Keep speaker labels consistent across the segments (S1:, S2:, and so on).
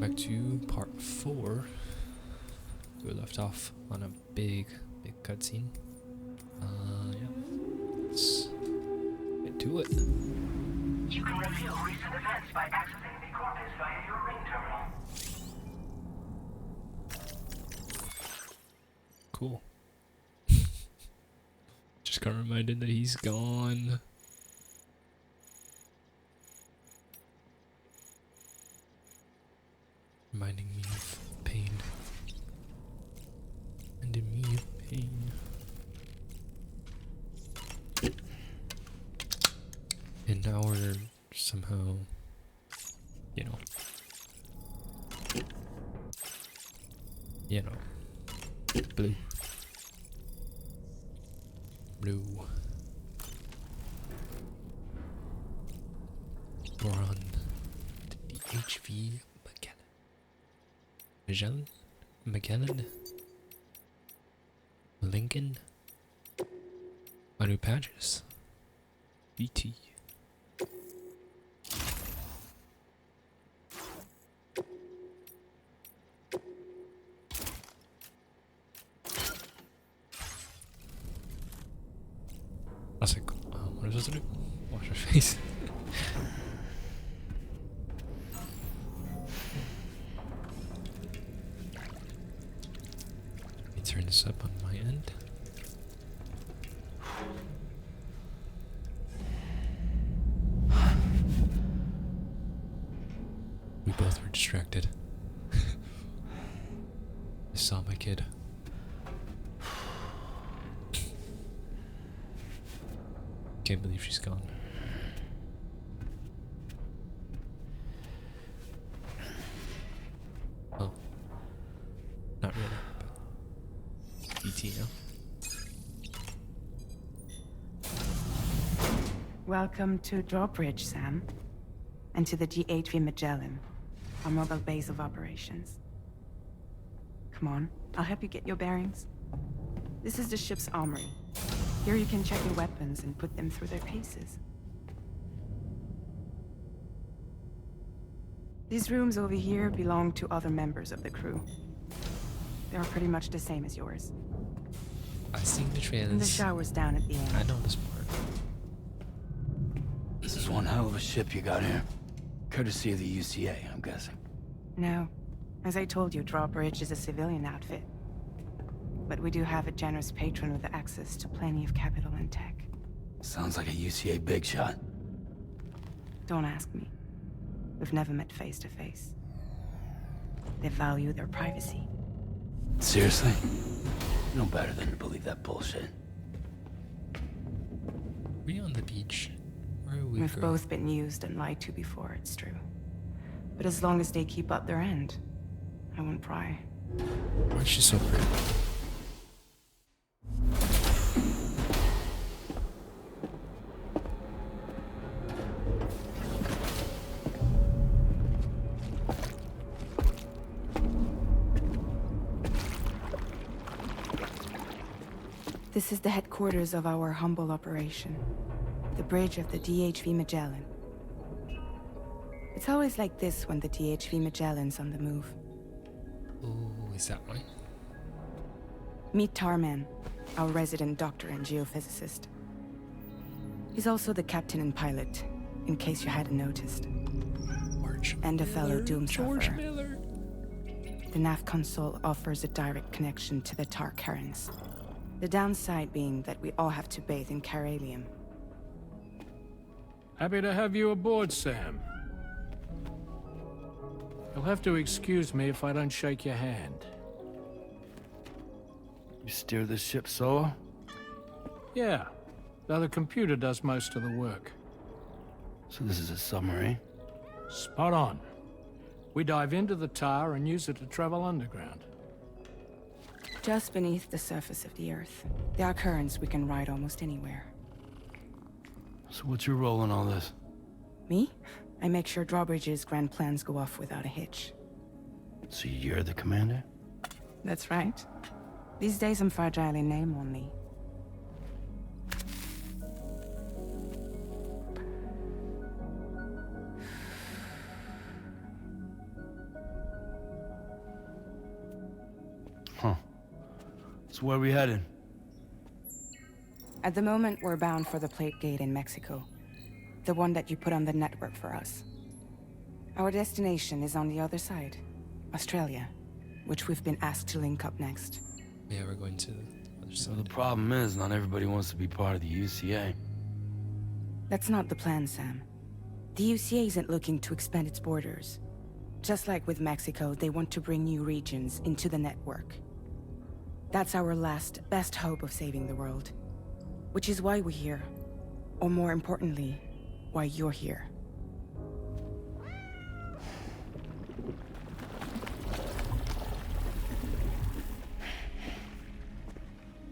S1: Back to part 4. We left off on a big cutscene. Yeah. Let's get to it.
S2: You can reveal recent events by accessing the corpus via your ring terminal.
S1: Cool. Just got reminded that he's gone. Reminding me of pain. Reminding me of pain. And now we're somehow, you know, blue. We're on the DHV Magellan? Lincoln? My new patches. BT. I was like, what are we supposed to do? Wash our face. Let me turn this up on my end. We both were distracted. I saw my kid. Can't believe she's gone. Oh. Not really. But BT now.
S3: Welcome to Drawbridge, Sam. And to the DHV Magellan, our mobile base of operations. Come on, I'll help you get your bearings. This is the ship's armory. Here you can check your weapons and put them through their paces. These rooms over here belong to other members of the crew. They are pretty much the same as yours.
S1: I've seen the trailers.
S3: And the shower's down at the end.
S1: I know this part.
S4: This is one hell of a ship you got here. Courtesy of the UCA, I'm guessing.
S3: No. As I told you, Drawbridge is a civilian outfit. But we do have a generous patron with access to plenty of capital and tech.
S4: Sounds like a UCA big shot.
S3: Don't ask me. We've never met face to face. They value their privacy.
S4: Seriously? No better than to believe that bullshit.
S1: We on the beach. Where are we?
S3: We've both been used and lied to before, it's true. But as long as they keep up their end, I won't pry.
S1: Why is she so pretty?
S3: This is the headquarters of our humble operation. The bridge of the DHV Magellan. It's always like this when the DHV Magellan's on the move.
S1: Oh, is that why?
S3: Meet Tarman, our resident doctor and geophysicist. He's also the captain and pilot, in case you hadn't noticed. And a fellow doom sufferer. The nav console offers a direct connection to the Tar currents. The downside being that we all have to bathe in caralium.
S5: Happy to have you aboard, Sam. You'll have to excuse me if I don't shake your hand.
S4: You steer this ship solo?
S5: Yeah, though the computer does most of the work.
S4: So this is a submarine?
S5: Spot on. We dive into the tar and use it to travel underground.
S3: Just beneath the surface of the Earth, there are currents we can ride almost anywhere.
S4: So what's your role in all this?
S3: Me? I make sure Drawbridge's grand plans go off without a hitch.
S4: So you're the commander?
S3: That's right. These days I'm fragile in name only.
S4: Huh. So where we headed?
S3: At the moment, we're bound for the Plate Gate in Mexico. The one that you put on the network for us. Our destination is on the other side, Australia, which we've been asked to link up next.
S1: Yeah, we're going to the other
S4: So
S1: side.
S4: the problem is, not everybody wants to be part of the UCA.
S3: That's not the plan, Sam. The UCA isn't looking to expand its borders. Just like with Mexico, they want to bring new regions into the network. That's our last, best hope of saving the world. Which is why we're here. Or more importantly, why you're here.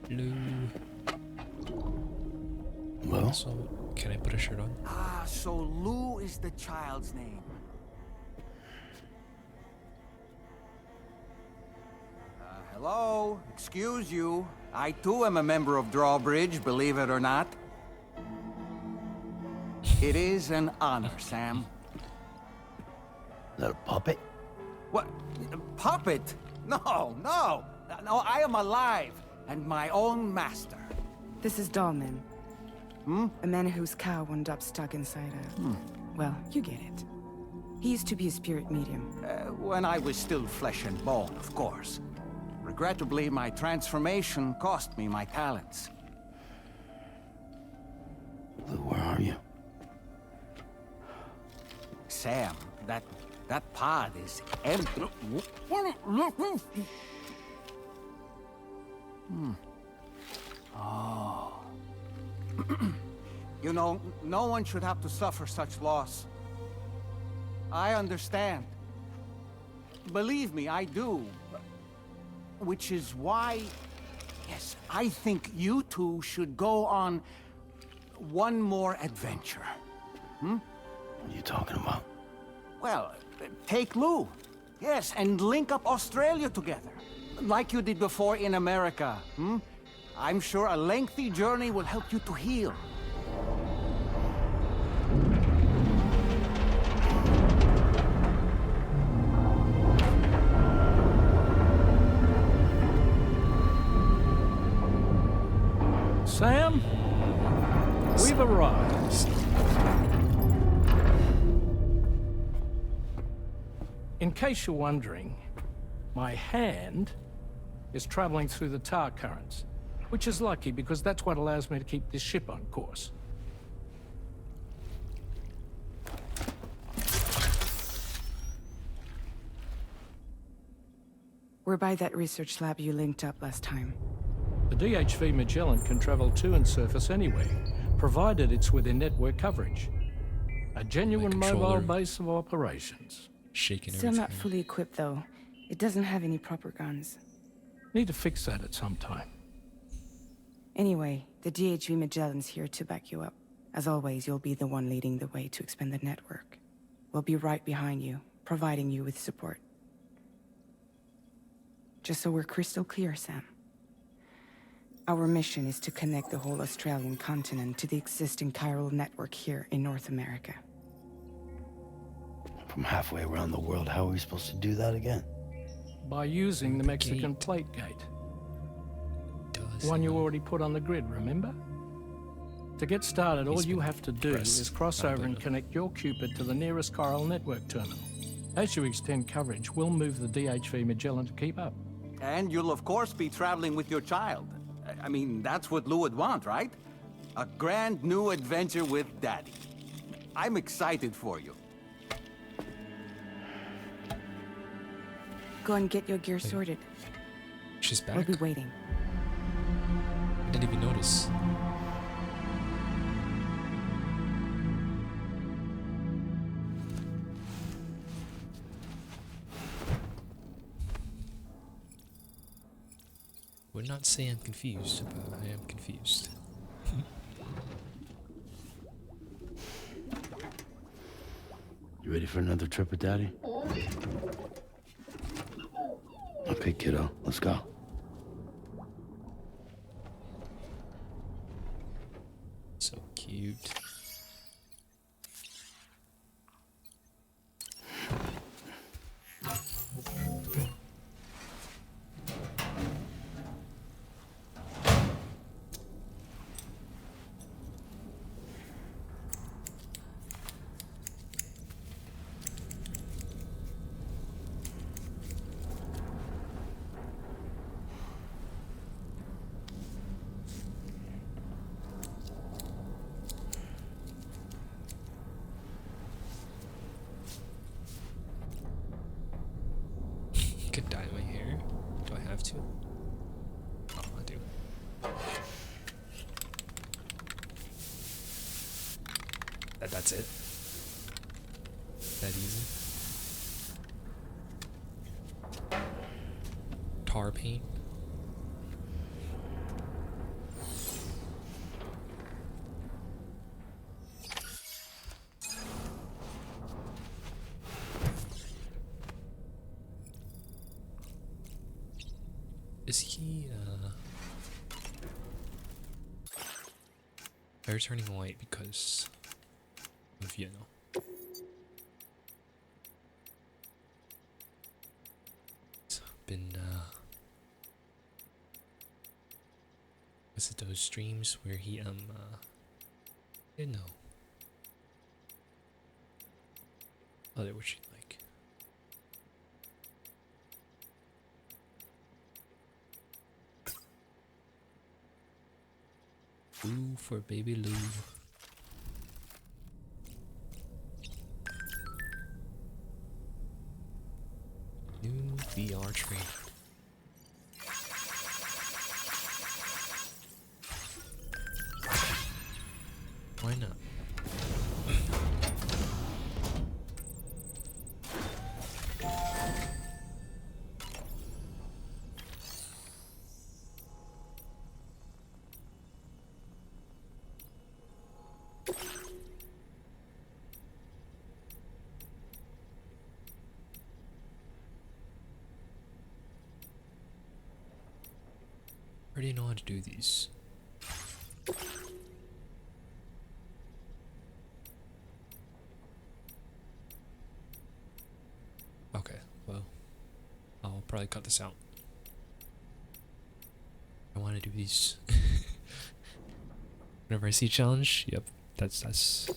S1: Blue.
S4: Well?
S1: So, can I put a shirt on?
S6: Ah, so Lou is the child's name. Hello? Excuse you. I too am a member of Drawbridge, believe it or not. It is an honor, Sam.
S4: Is that a puppet?
S6: What? A puppet? No, no! No, I am alive, and my own master.
S3: This is Dahlman. A man whose cow wound up stuck inside a... Well, you get it. He used to be a spirit medium.
S6: When I was still flesh and bone, of course. Regrettably, my transformation cost me my talents.
S4: Lou, where are you?
S6: Sam, that pod is empty. Oh. You know, no one should have to suffer such loss. I understand. Believe me, I do. Which is why, yes, I think you two should go on one more adventure.
S4: What are you talking about?
S6: Well, take Lou. Yes, and link up Australia together. Like you did before in America. I'm sure a lengthy journey will help you to heal.
S5: Sam, we've arrived. In case you're wondering, my hand is traveling through the tar currents, which is lucky because that's what allows me to keep this ship on course.
S3: We're by that research lab you linked up last time.
S5: The DHV Magellan can travel to and surface anywhere, provided it's within network coverage. A genuine mobile base of operations.
S1: Shaking
S3: Still
S1: every
S3: not
S1: time.
S3: fully equipped, though. It doesn't have any proper guns.
S5: Need to fix that at some time.
S3: Anyway, the DHV Magellan's here to back you up. As always, you'll be the one leading the way to expand the network. We'll be right behind you, providing you with support. Just so we're crystal clear, Sam. Our mission is to connect the whole Australian continent to the existing chiral network here in North America.
S4: From halfway around the world, how are we supposed to do that again?
S5: By using the Mexican plate gate. One you already put on the grid, remember? To get started, all you have to do is cross over and connect your Cupid to the nearest chiral network terminal. As you extend coverage, we'll move the DHV Magellan to keep up.
S6: And you'll of course be traveling with your child. I mean, that's what Lou would want, right? A grand new adventure with Daddy. I'm excited for you.
S3: Go and get your gear sorted.
S1: She's back?
S3: We'll be waiting.
S1: I didn't even notice. Would not say I'm confused, but I am confused.
S4: You ready for another trip with Daddy? Okay, kiddo, let's go.
S1: So cute. You could dye my hair. Do I have to? Oh, I do. That's it. That easy. Tar paint. Is he, they're turning white because of, you know. It's been, was it those streams where he, didn't know. Oh, they were like. Lou for baby Lou. New VR trainer. Why not? I already know how to do these. Okay, well, I'll probably cut this out. I want to do these. Whenever I see a challenge, yep, that's.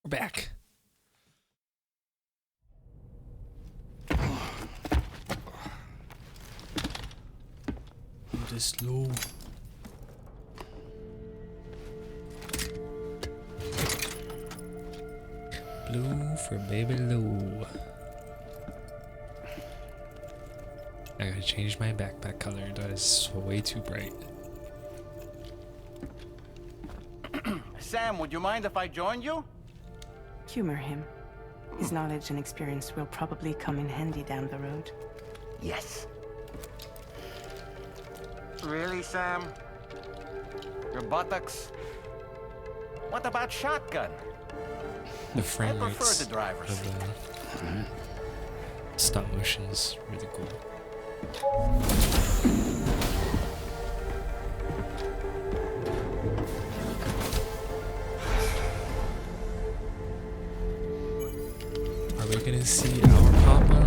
S1: We're back. Just low. Blue for baby Lou. I gotta change my backpack color. That is way too bright.
S6: Sam, would you mind if I joined you?
S3: Humor him. His knowledge and experience will probably come in handy down the road.
S4: Yes.
S6: Really, Sam? Your buttocks? What about shotgun?
S1: The frame
S6: I prefer
S1: rates
S6: the driver's
S1: of
S6: seat.
S1: stop motion is really cool. Are we gonna see our Papa?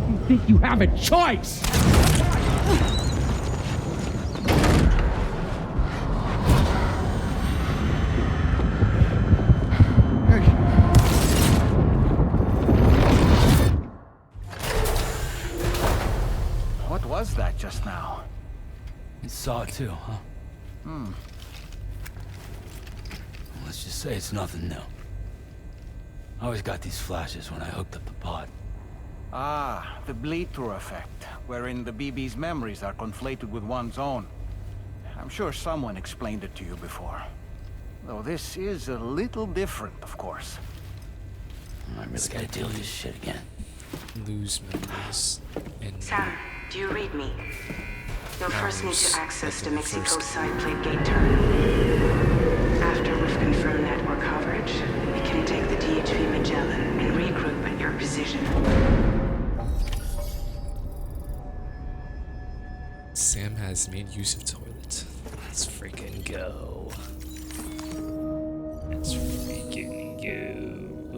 S5: You think you have a choice?
S6: What was that just now?
S4: You saw it too, huh? Let's just say it's nothing new. I always got these flashes when I hooked up the pod.
S6: Ah, the bleed-through effect, wherein the BB's memories are conflated with one's own. I'm sure someone explained it to you before. Though this is a little different, of course.
S4: I really gotta deal with this shit again.
S1: Lose memories and
S3: Sam, do you read me? You'll first need
S1: Hours
S3: to access the
S1: within the
S3: Mexico
S1: first-
S3: side plate gate terminal. After we've confirmed network coverage, we can take the DHV Magellan and regroup at your position.
S1: Sam has made use of toilet. Let's freaking go. Let's freaking go.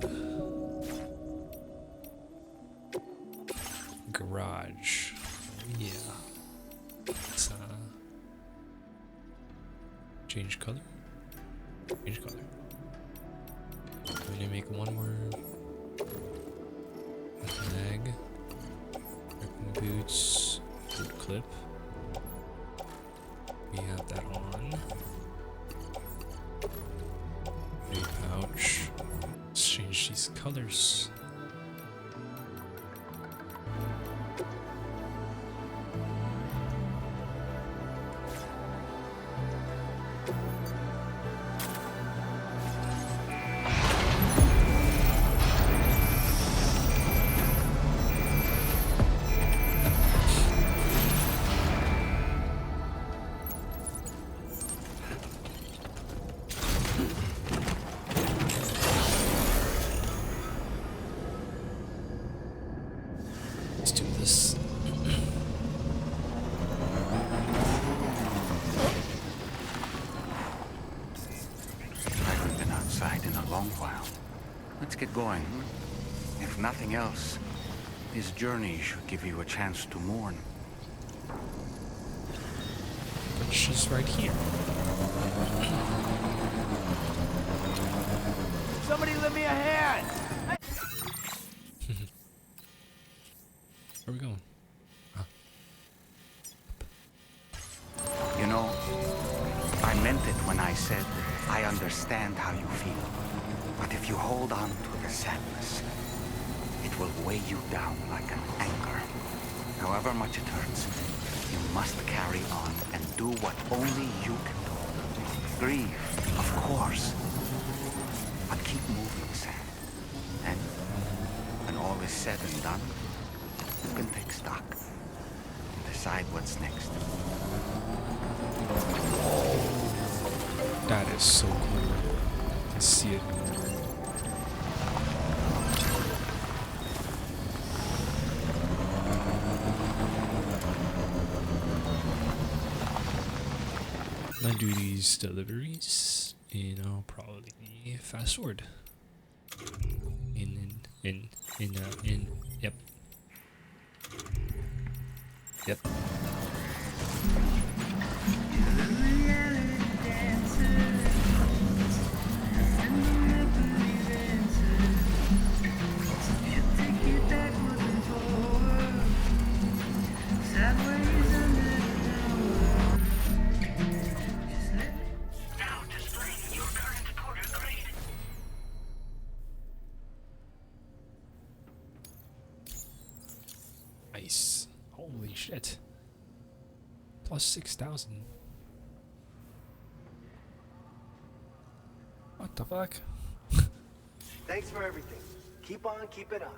S1: Garage. Oh, yeah. Let's change color. Change color. I'm gonna make one more leg. Ripping boots. Boot clip. We have that on. New pouch. Let's change these colors. Let's do this.
S6: I haven't been outside in a long while. Let's get going. If nothing else, this journey should give you a chance to mourn.
S1: But she's right here.
S6: Somebody lend me a hand!
S1: Where are we going?
S6: You know, I meant it when I said I understand how you feel. But if you hold on to the sadness, it will weigh you down like an anchor. However much it hurts, you must carry on and do what only you can do. Grieve, of course. But keep moving, Sam. And when all is said and done, you can take stock and decide what's next.
S1: That is so cool. I see it. I do these deliveries, and I'll probably fast forward. Yep. Yep.
S2: Now displaying your current porter grade.
S1: Nice. Holy shit. Plus 6,000. What the fuck?
S7: Thanks for everything. Keep on, keep it on.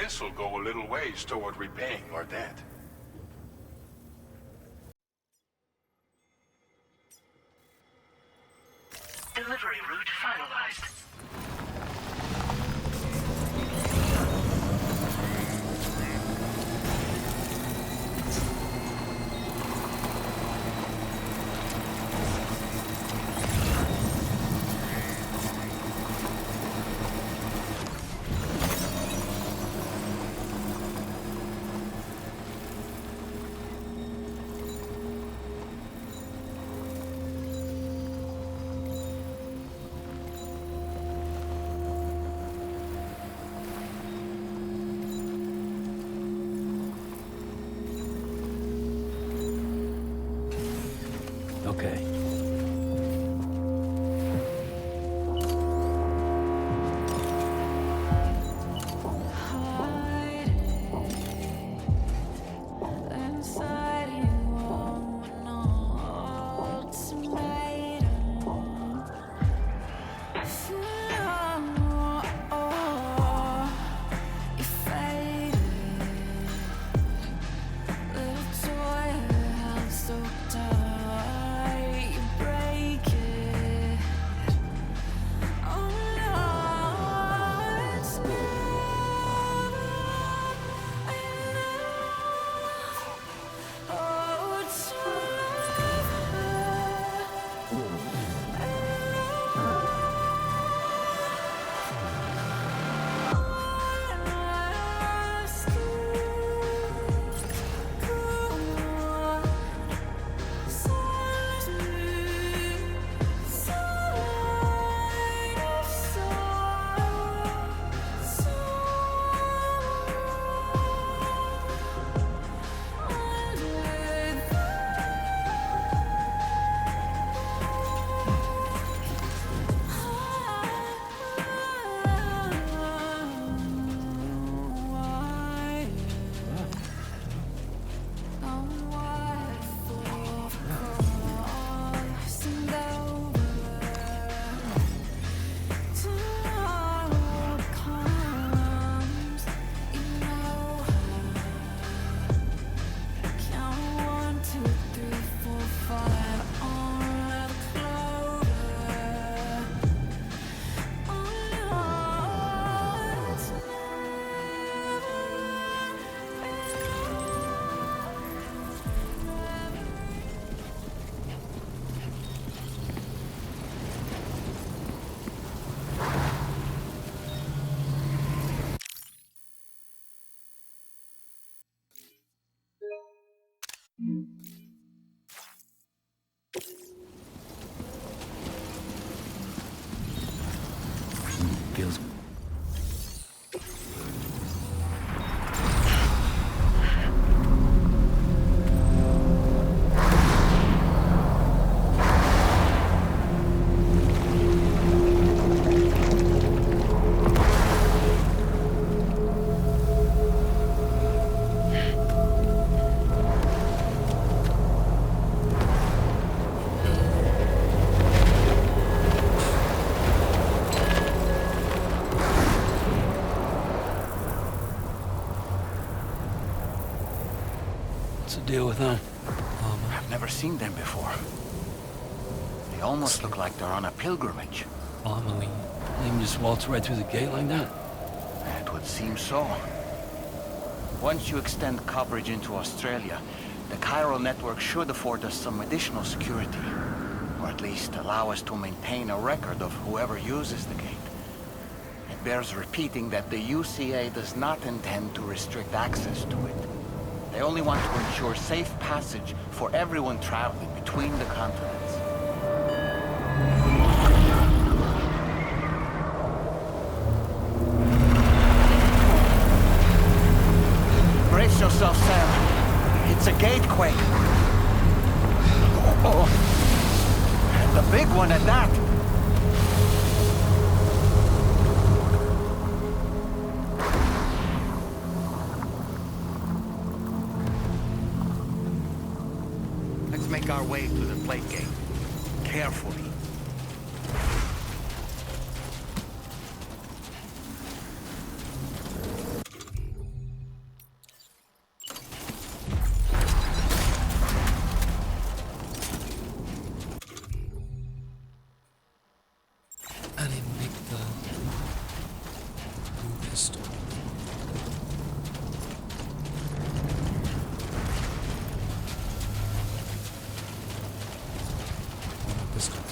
S8: This will go a little ways toward repaying your debt.
S2: Delivery route finalized.
S4: Okay. Feels deal with them.
S6: I've never seen them before. They almost look like they're on a pilgrimage.
S1: Amelie.
S4: They can just waltz right through the gate like that?
S6: It would seem so. Once you extend coverage into Australia, the chiral network should afford us some additional security. Or at least allow us to maintain a record of whoever uses the gate. It bears repeating that the UCA does not intend to restrict access to it. They only want to ensure safe passage for everyone traveling between the continents. Brace yourself, Sam. It's a gatequake. Oh. And a big one at that. Make our way to the plate gate. Carefully.
S1: I didn't make the pistol. Pistol.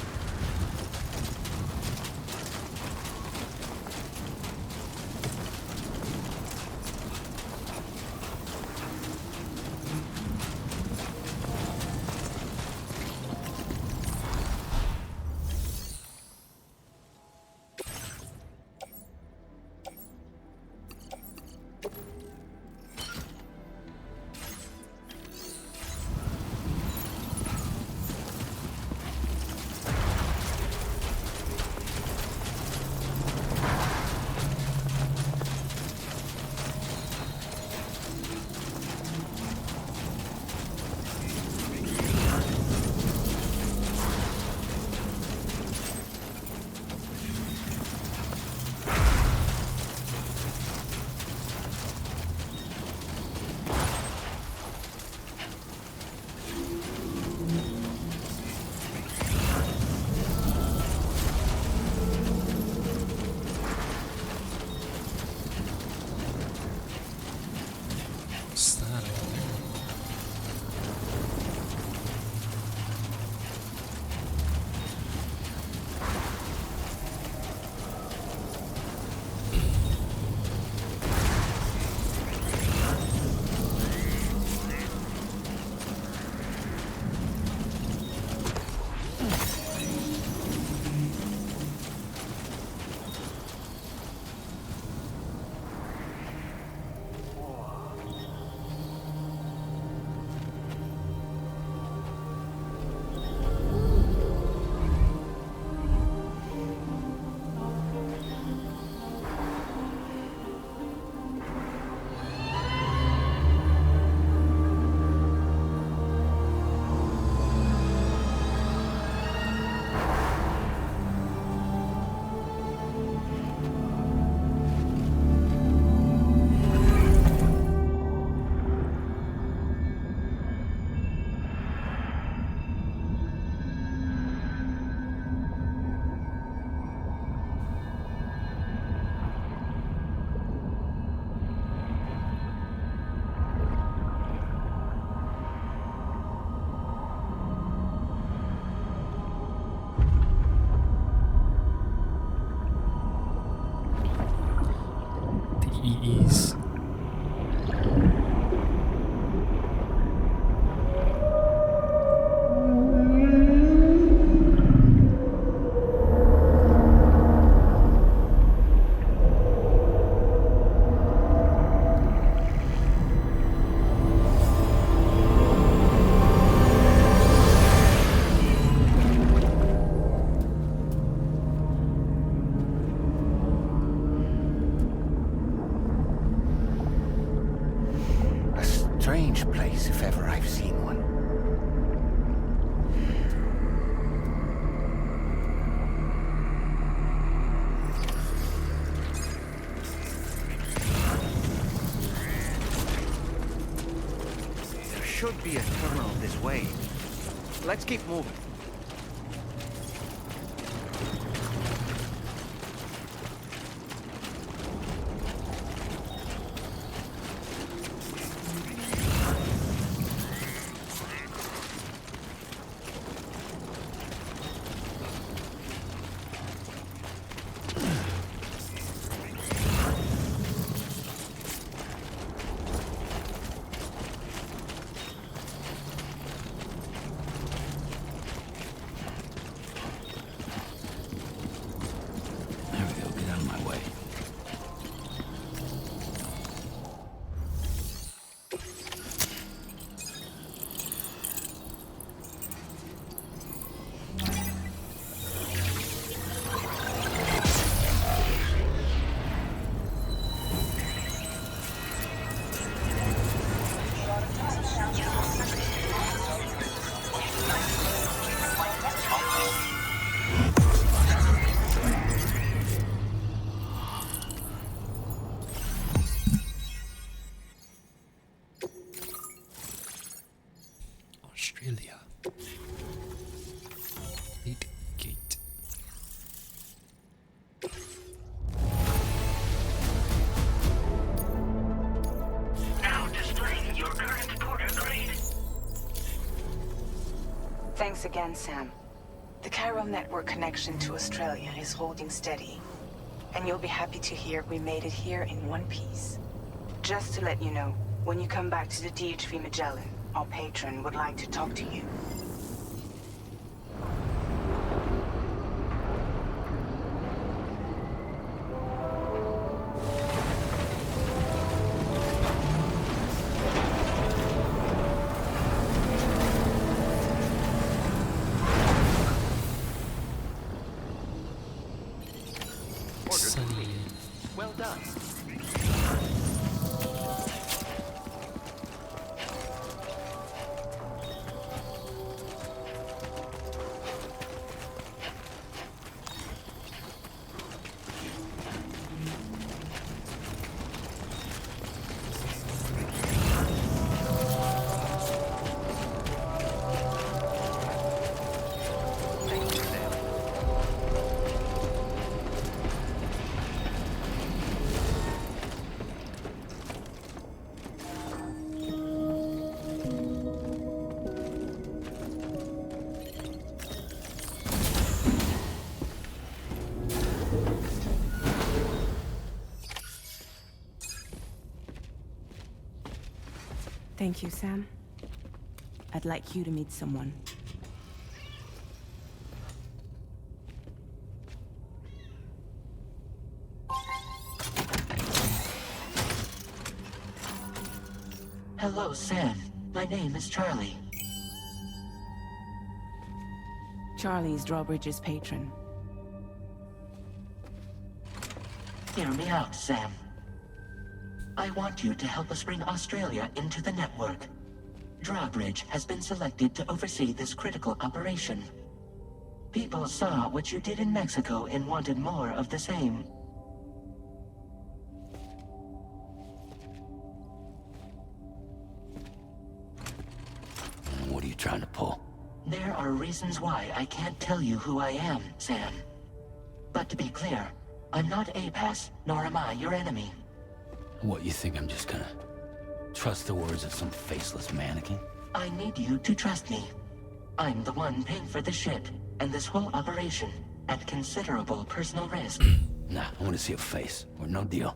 S6: breeze if ever I've seen one. There should be a tunnel this way. Let's keep moving.
S1: Australia. Big gate.
S2: Now displaying your current porter grade.
S3: Thanks again, Sam. The chiral network connection to Australia is holding steady. And you'll be happy to hear we made it here in one piece. Just to let you know, when you come back to the DHV Magellan, our patron would like to talk to you.
S1: Sunny.
S6: Well done. Thank you, Sam.
S3: Thank you, Sam. I'd like you to meet someone.
S9: Hello, Sam. My name is Charlie.
S3: Charlie's Drawbridge's patron.
S9: Hear me out, Sam. I want you to help us bring Australia into the network. Drawbridge has been selected to oversee this critical operation. People saw what you did in Mexico and wanted more of the same.
S4: What are you trying to pull?
S9: There are reasons why I can't tell you who I am, Sam. But to be clear, I'm not APAS, nor am I your enemy.
S4: What, you think I'm just gonna trust the words of some faceless mannequin?
S9: I need you to trust me. I'm the one paying for the ship, and this whole operation, at considerable personal risk.
S4: Nah, I want to see a face, or no deal.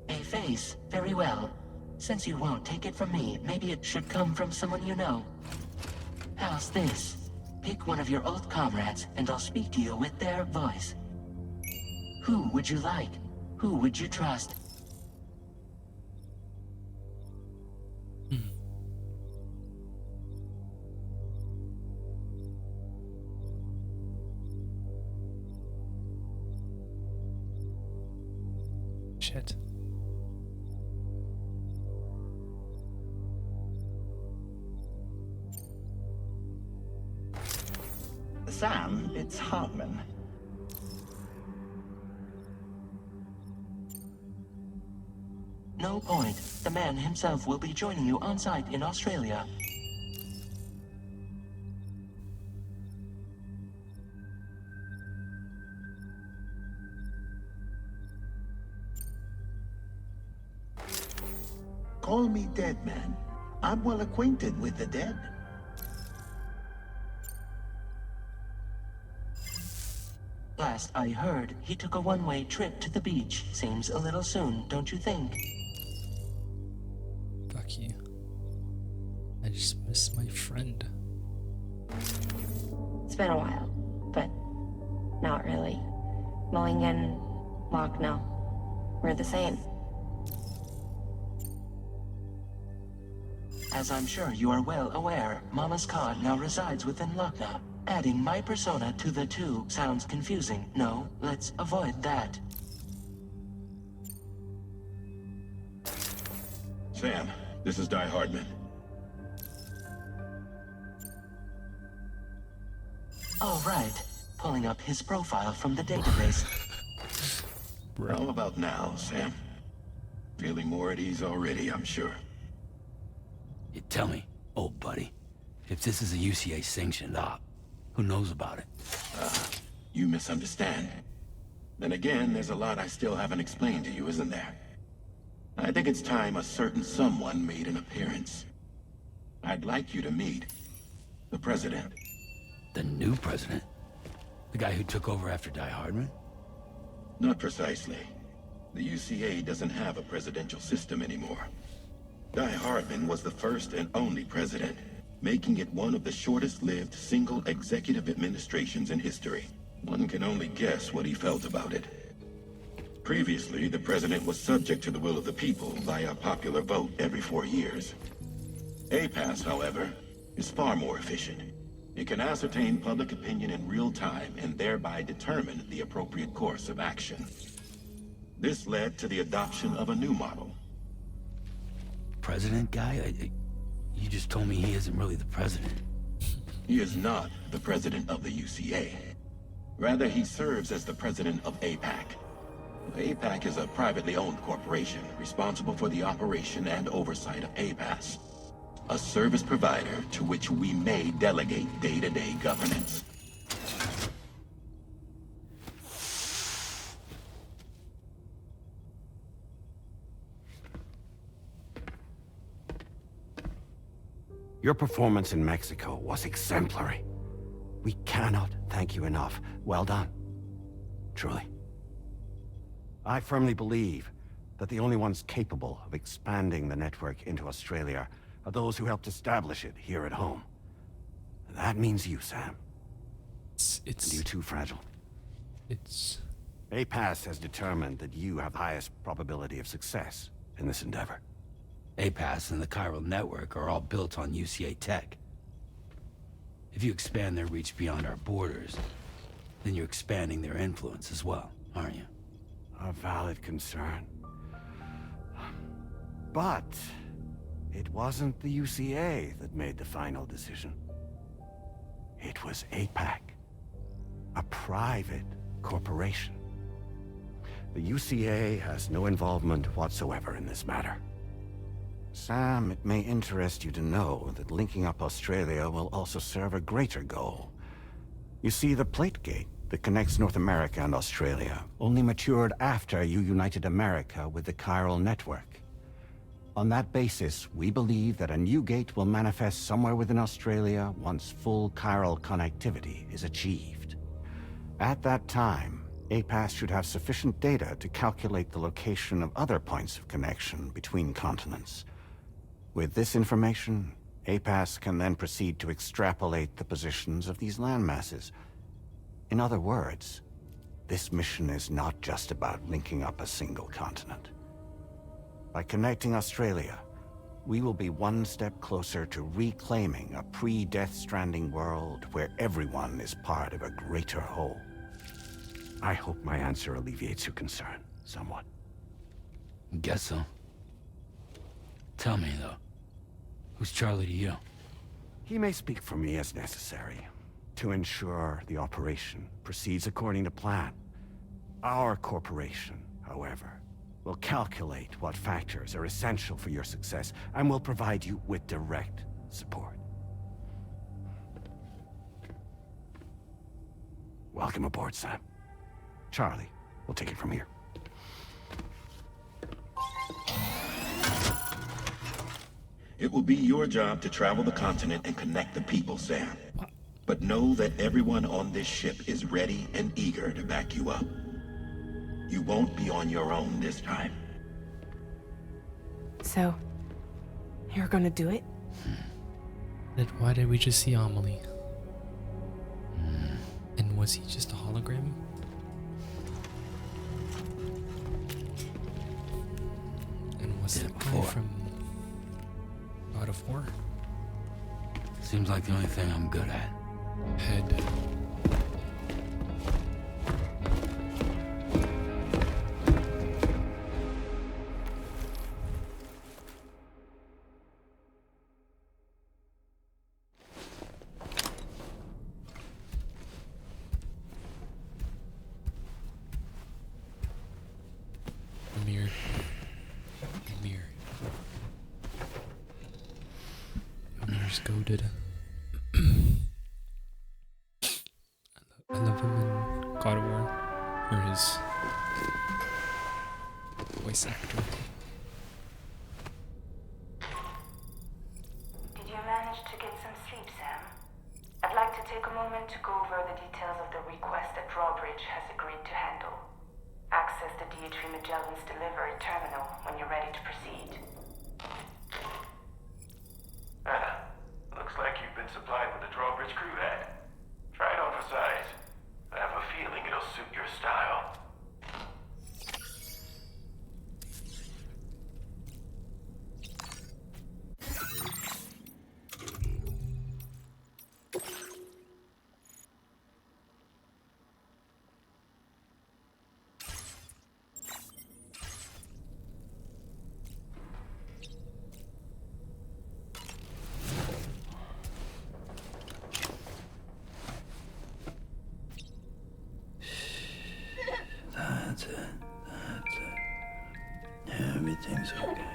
S9: A face, very well. Since you won't take it from me, maybe it should come from someone you know. How's this? Pick one of your old comrades, and I'll speak to you with their voice. Who would you like? Who would you trust?
S1: Shit.
S10: Sam, it's Hartman.
S9: No point. The man himself will be joining you on site in Australia.
S10: Call me dead man. I'm well acquainted with the dead.
S9: Last I heard, he took a one-way trip to the beach. Seems a little soon, don't you think?
S1: Fuck you. I just miss my friend.
S11: It's been a while, but not really. Mulligan, Lochno, we're the same.
S9: As I'm sure you are well aware, Mama's car now resides within Lochna. Adding my persona to the two sounds confusing. No, let's avoid that.
S12: Sam, this is Die Hardman.
S9: All right. Pulling up his profile from the database.
S12: How about now, Sam? Feeling more at ease already, I'm sure.
S4: You tell me, old buddy, if this is a UCA-sanctioned op, who knows about it?
S12: You misunderstand. Then again, there's a lot I still haven't explained to you, isn't there? I think it's time a certain someone made an appearance. I'd like you to meet the President.
S4: The new president? The guy who took over after Die Hardman?
S12: Not precisely. The UCA doesn't have a presidential system anymore. Die Hardman was the first and only president, making it one of the shortest-lived single executive administrations in history. One can only guess what he felt about it. Previously, the president was subject to the will of the people via popular vote every 4 years. APAS, however, is far more efficient. It can ascertain public opinion in real time and thereby determine the appropriate course of action. This led to the adoption of a new model.
S4: President guy? You just told me he isn't really the president.
S12: He is not the president of the UCA. Rather, he serves as the president of APAC. APAC is a privately owned corporation responsible for the operation and oversight of APAS, a service provider to which we may delegate day-to-day governance.
S13: Your performance in Mexico was exemplary. We cannot thank you enough. Well done. Truly. I firmly believe that the only ones capable of expanding the network into Australia are those who helped establish it here at home. That means you, Sam. And you too, Fragile. APAS has determined that you have the highest probability of success in this endeavor.
S4: APAS and the chiral network are all built on UCA tech. If you expand their reach beyond our borders, then you're expanding their influence as well, aren't you?
S13: A valid concern. But it wasn't the UCA that made the final decision. It was APAC, a private corporation. The UCA has no involvement whatsoever in this matter. Sam, it may interest you to know that linking up Australia will also serve a greater goal. You see, the plate gate that connects North America and Australia only matured after you united America with the chiral network. On that basis, we believe that a new gate will manifest somewhere within Australia once full chiral connectivity is achieved. At that time, APAS should have sufficient data to calculate the location of other points of connection between continents. With this information, APAS can then proceed to extrapolate the positions of these landmasses. In other words, this mission is not just about linking up a single continent. By connecting Australia, we will be one step closer to reclaiming a pre-Death Stranding world where everyone is part of a greater whole. I hope my answer alleviates your concern somewhat.
S4: Guess so. Tell me, though, who's Charlie to you?
S13: He may speak for me as necessary. to ensure the operation proceeds according to plan. Our corporation, however, will calculate what factors are essential for your success and will provide you with direct support. Welcome aboard, Sam. Charlie, we'll take it from here.
S12: It will be your job to travel the continent and connect the people, Sam. But know that everyone on this ship is ready and eager to back you up. You won't be on your own this time.
S3: So, you're gonna do it?
S1: Why did we just see Amelie? And was he just a hologram? And was that guy from God of War?
S4: Seems like the only thing I'm good at.
S1: Head. Amir's goated. I love him in God of War, or his voice actor.
S14: Did you manage to get some sleep, Sam? I'd like to take a moment to go over the details of the request that Drawbridge has agreed to handle. Access the DHV Magellan's delivery terminal when you're ready to proceed.
S8: Looks like you've been supplied with a Drawbridge crew hat. Try it on for size. I have a feeling it'll suit your style.
S4: That's it. Everything's okay.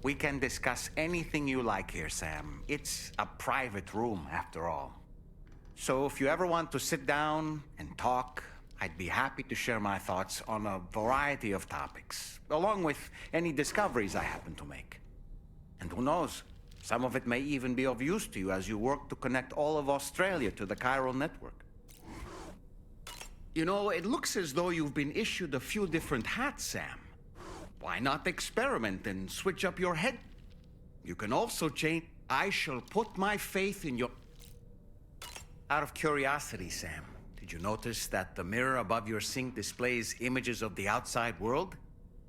S6: We can discuss anything you like here, Sam. It's a private room, after all. So if you ever want to sit down and talk, I'd be happy to share my thoughts on a variety of topics, along with any discoveries I happen to make. And who knows, some of it may even be of use to you as you work to connect all of Australia to the chiral network. You know, it looks as though you've been issued a few different hats, Sam. Why not experiment and switch up your head? You can also change. I shall put my faith in your... Out of curiosity, Sam, did you notice that the mirror above your sink displays images of the outside world?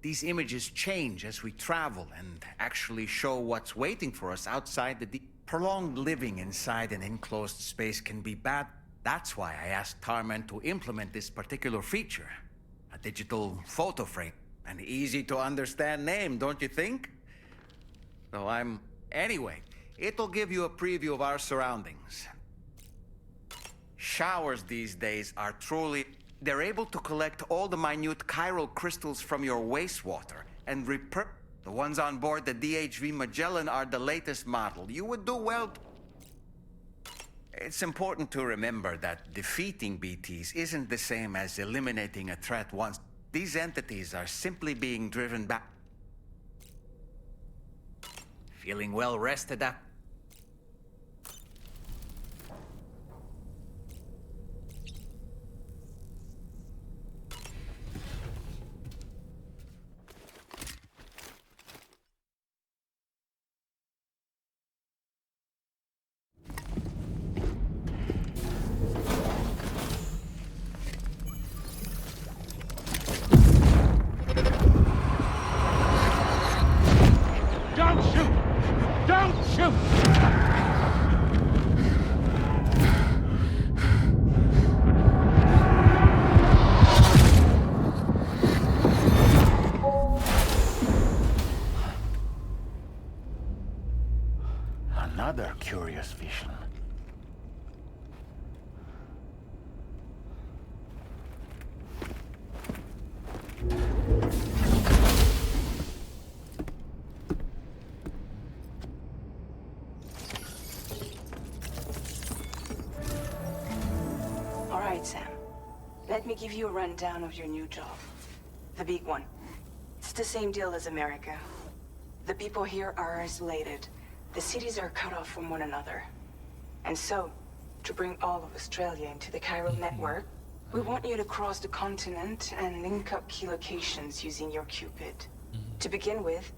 S6: These images change as we travel and actually show what's waiting for us outside the prolonged living inside an enclosed space can be bad. That's why I asked Tarman to implement this particular feature. A digital photo frame. An easy-to-understand name, don't you think? So Anyway, it'll give you a preview of our surroundings. Showers these days are truly... They're able to collect all the minute chiral crystals from your wastewater and The ones on board the DHV Magellan are the latest model. You would do well... It's important to remember that defeating BTs isn't the same as eliminating a threat once. These entities are simply being driven back. Feeling well rested up?
S5: Don't shoot! Don't shoot!
S13: Another curious vision.
S3: All right, Sam. Let me give you a rundown of your new job. The big one. It's the same deal as America. The people here are isolated. The cities are cut off from one another. And so, to bring all of Australia into the chiral network, we want you to cross the continent and link up key locations using your Cupid. To begin with,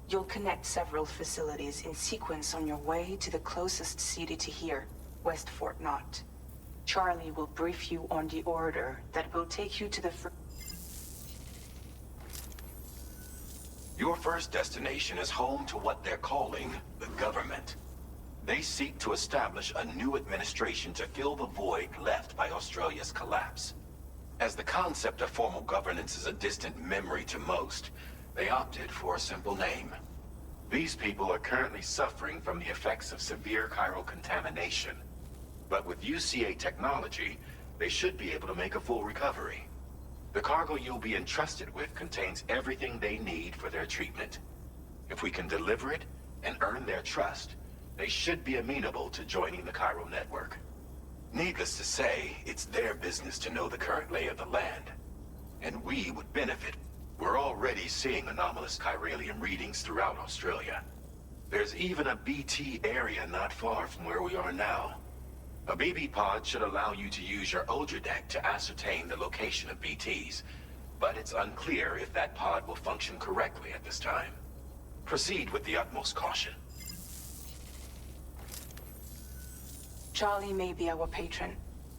S3: you'll connect several facilities in sequence on your way to the closest city to here, West Fort Knott. Charlie will brief you on the order that will take you to the
S12: Your first destination is home to what they're calling the government. They seek to establish a new administration to fill the void left by Australia's collapse. As the concept of formal governance is a distant memory to most, they opted for a simple name. These people are currently suffering from the effects of severe chiral contamination. But with UCA technology, they should be able to make a full recovery. The cargo you'll be entrusted with contains everything they need for their treatment. If we can deliver it and earn their trust, they should be amenable to joining the chiral network. Needless to say, it's their business to know the current lay of the land. And we would benefit. We're already seeing anomalous chiralium readings throughout Australia. There's even a BT area not far from where we are now. A BB pod should allow you to use your Ultra deck to ascertain the location of BTs, but it's unclear if that pod will function correctly at this time. Proceed with the utmost caution.
S3: Charlie may be our patron,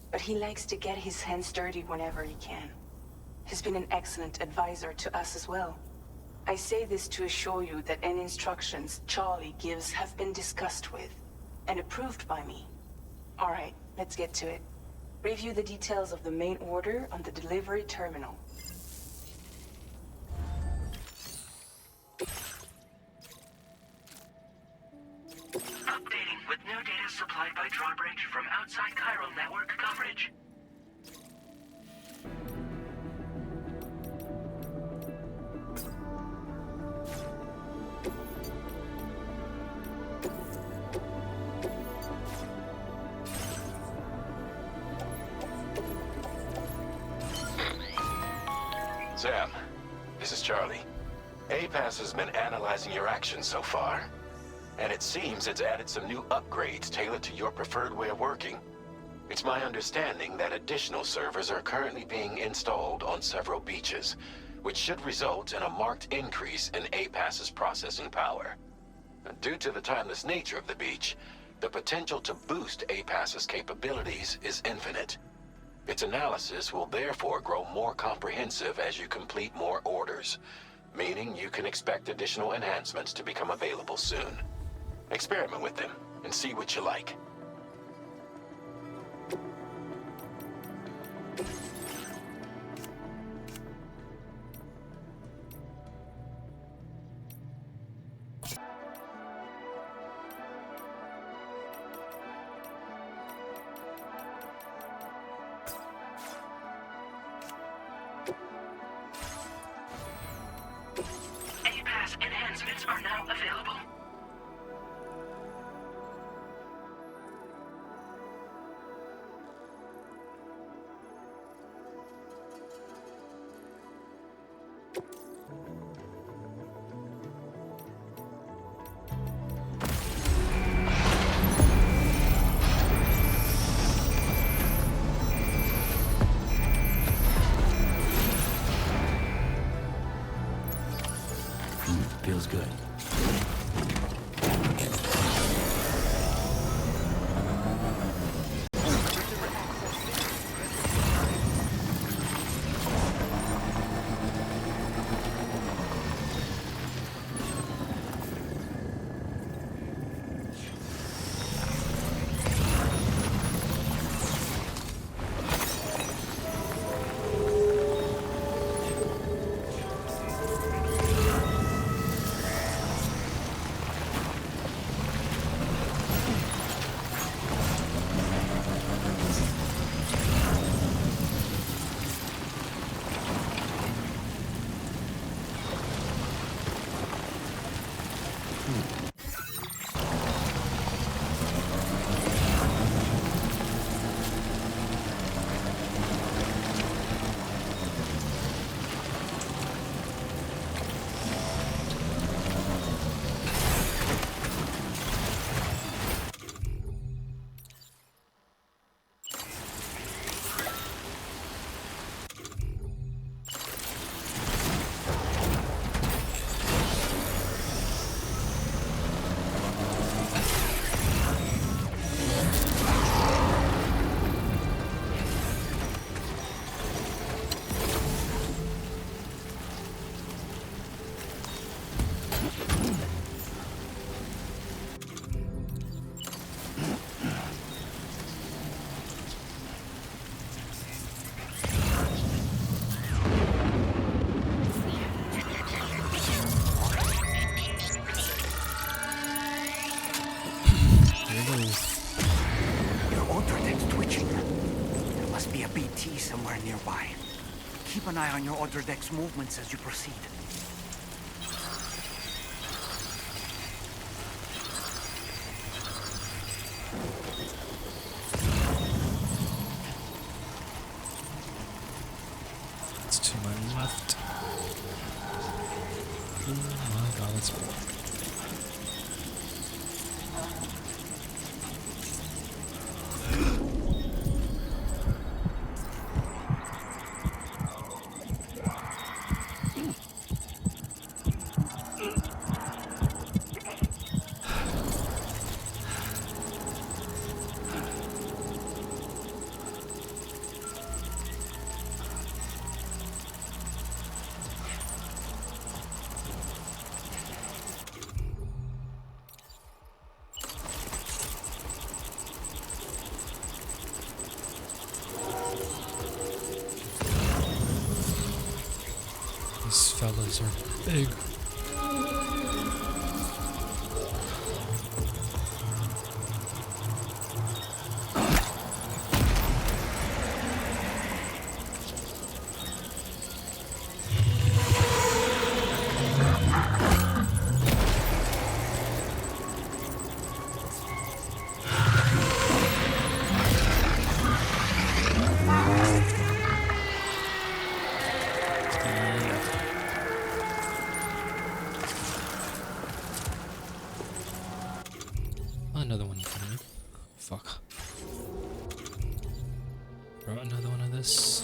S3: but he likes to get his hands dirty whenever he can. He's been an excellent advisor to us as well. I say this to assure you that any instructions Charlie gives have been discussed with and approved by me. All right, let's get to it. Review the details of the main order on the delivery terminal.
S2: Updating with new data supplied by Drawbridge from outside chiral network coverage.
S12: Sam, this is Charlie. APAS has been analyzing your actions so far, and it seems it's added some new upgrades tailored to your preferred way of working. It's my understanding that additional servers are currently being installed on several beaches, which should result in a marked increase in APAS's processing power. Due to the timeless nature of the beach, the potential to boost APAS's capabilities is infinite. Its analysis will therefore grow more comprehensive as you complete more orders, meaning you can expect additional enhancements to become available soon. Experiment with them and see what you like.
S2: APAS enhancements are now available.
S4: feels good.
S6: Somewhere nearby. Keep an eye on your other deck's movements as you proceed.
S1: It's to my left. Oh my god, that's cool. These fellas are big. Another one in front of me. Fuck. Brought another one of this.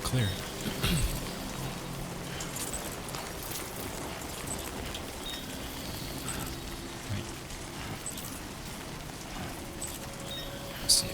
S1: Clear. See.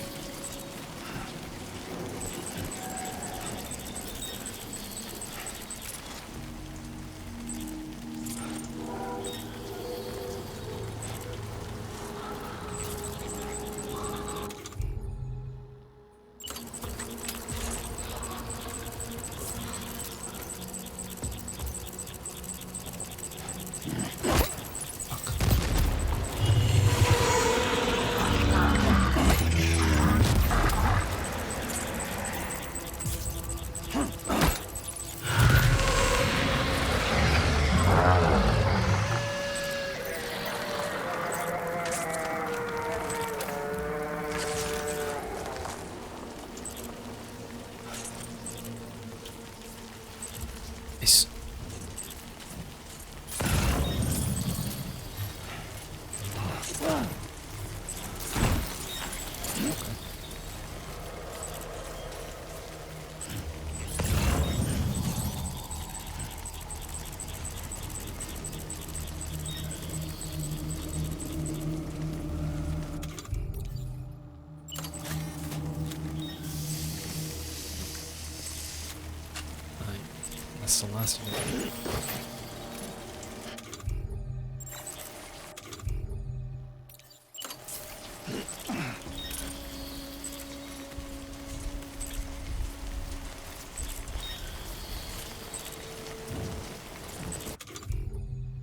S1: Nice. That's the last one.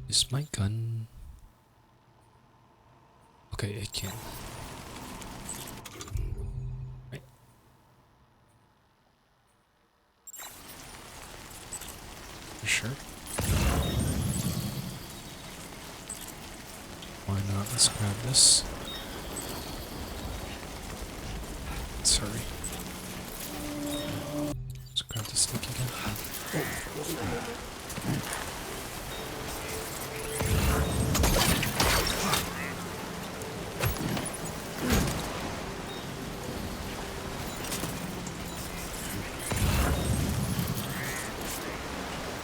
S1: Is my gun... Okay, it can. Right. For sure. Why not? Let's grab this. Let's hurry. Let's grab the stick again.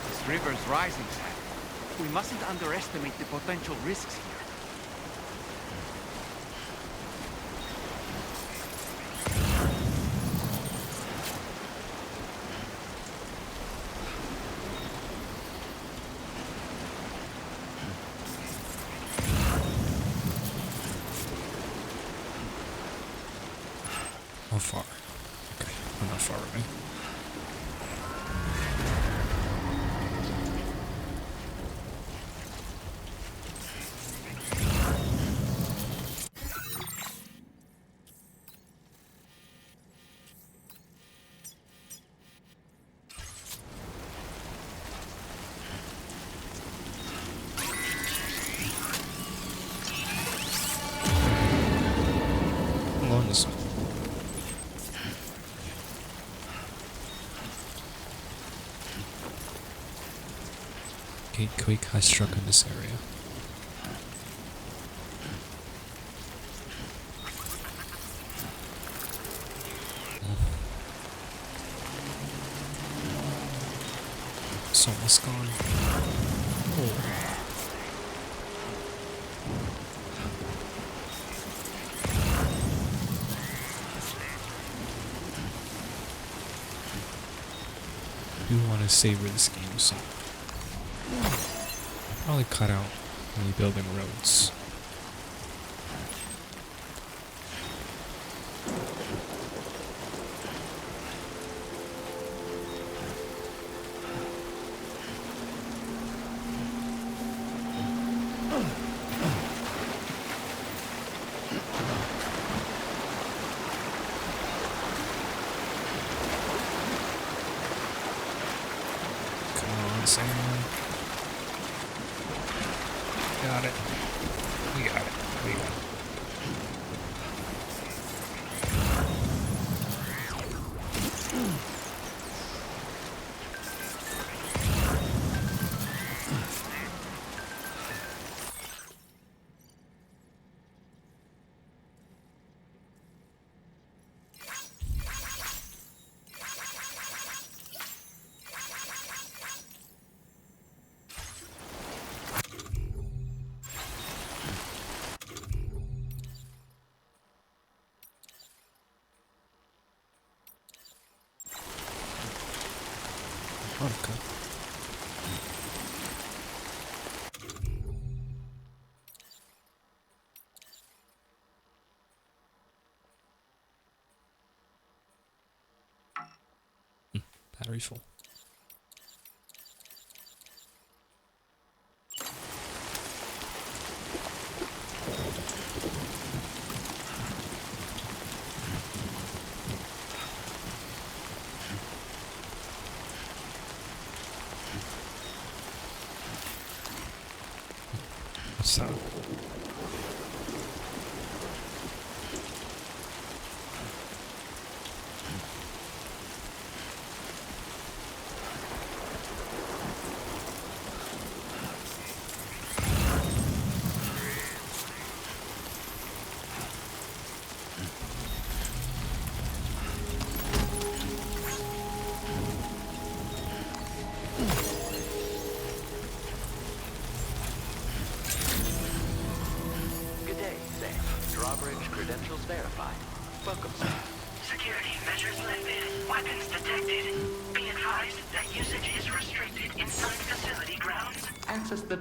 S6: This river's rising, Sam. We mustn't underestimate the potential risks here.
S1: How far? Okay, we're not far away. Along this way. Quake has struck in this area. It's almost gone. Oh. I do want to savor this game, so probably cut out when you're building roads. Come on, Sam. Got it. We got it. We got it. Okay. Battery full. What's that?
S15: Good day, Sam. Drawbridge credentials verified. Welcome, sir.
S2: Security measures lifted. Weapons detected. Be advised that usage is restricted inside facility grounds.
S15: Access the...